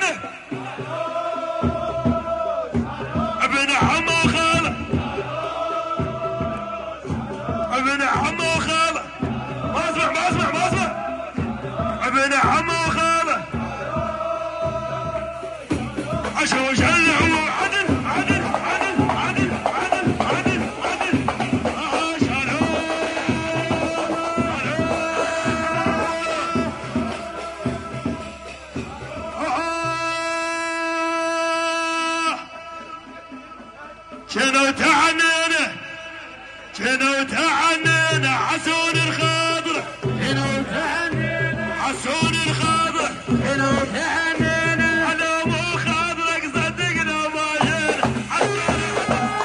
عنه ابن عمه وخاله ابن عمه وخاله ما اسمع ابن عمه وخاله عشوش هلا عدل عدل عدل عدل عدل عدل عدل شنو تعنينا شنو تعنينا عسون الخضر شنو تعنينا عسون الخضر شنو تعنينا انا مو خضرك صدقنا ما جينا عسون الخضر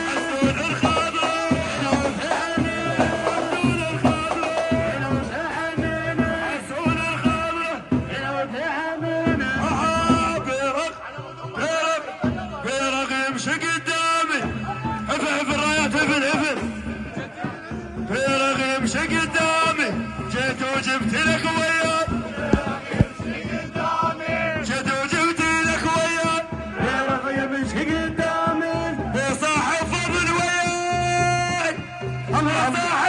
عسون الخضر يمشي قدامي هفل رايات هفل فيرغ يمشي قدامي جيت وجبت لك وياه جيت وجبت لك وياه فيرغ يمشي قدامي يا صاحب فضل وياي الله صاحب